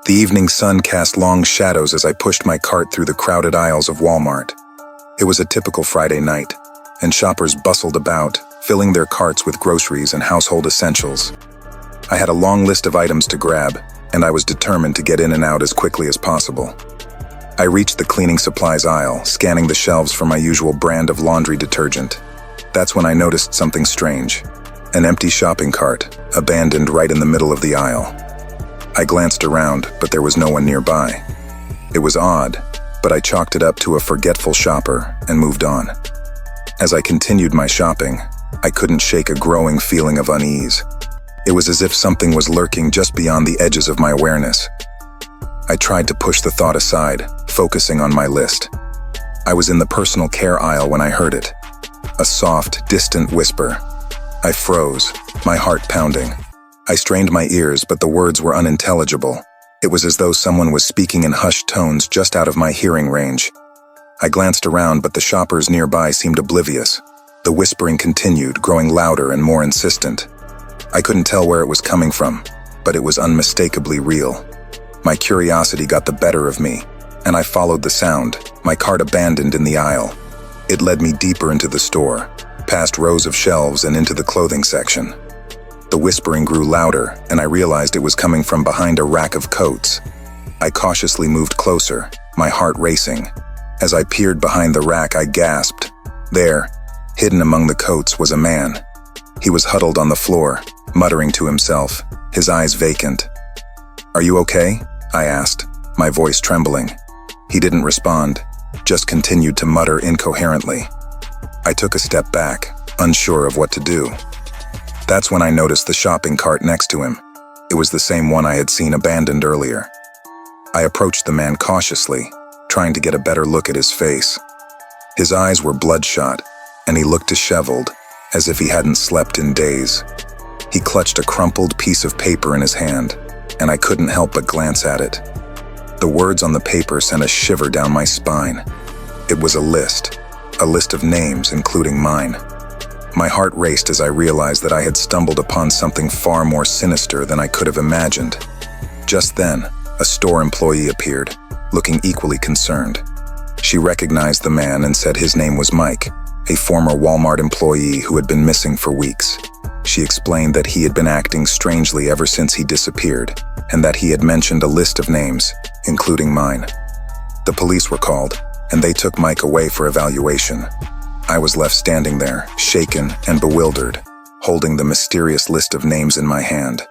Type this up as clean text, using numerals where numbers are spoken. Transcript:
The evening sun cast long shadows as I pushed my cart through the crowded aisles of Walmart. It was a typical Friday night, and shoppers bustled about, filling their carts with groceries and household essentials. I had a long list of items to grab, and I was determined to get in and out as quickly as possible. I reached the cleaning supplies aisle, scanning the shelves for my usual brand of laundry detergent. That's when I noticed something strange. An empty shopping cart, abandoned right in the middle of the aisle. I glanced around, but there was no one nearby. It was odd, but I chalked it up to a forgetful shopper and moved on. As I continued my shopping, I couldn't shake a growing feeling of unease. It was as if something was lurking just beyond the edges of my awareness. I tried to push the thought aside, focusing on my list. I was in the personal care aisle when I heard it. A soft, distant whisper. I froze, my heart pounding. I strained my ears, but the words were unintelligible. It was as though someone was speaking in hushed tones just out of my hearing range. I glanced around, but the shoppers nearby seemed oblivious. The whispering continued, growing louder and more insistent. I couldn't tell where it was coming from, but it was unmistakably real. My curiosity got the better of me, and I followed the sound, my cart abandoned in the aisle. It led me deeper into the store, past rows of shelves and into the clothing section. The whispering grew louder, and I realized it was coming from behind a rack of coats. I cautiously moved closer, my heart racing. As I peered behind the rack, I gasped. There, hidden among the coats, was a man. He was huddled on the floor, muttering to himself, his eyes vacant. "Are you okay?" I asked, my voice trembling. He didn't respond, just continued to mutter incoherently. I took a step back, unsure of what to do. That's when I noticed the shopping cart next to him. It was the same one I had seen abandoned earlier. I approached the man cautiously, trying to get a better look at his face. His eyes were bloodshot, and he looked disheveled, as if he hadn't slept in days. He clutched a crumpled piece of paper in his hand, and I couldn't help but glance at it. The words on the paper sent a shiver down my spine. It was a list of names, including mine. My heart raced as I realized that I had stumbled upon something far more sinister than I could have imagined. Just then, a store employee appeared, looking equally concerned. She recognized the man and said his name was Mike, a former Walmart employee who had been missing for weeks. She explained that he had been acting strangely ever since he disappeared, and that he had mentioned a list of names, including mine. The police were called, and they took Mike away for evaluation. I was left standing there, shaken and bewildered, holding the mysterious list of names in my hand.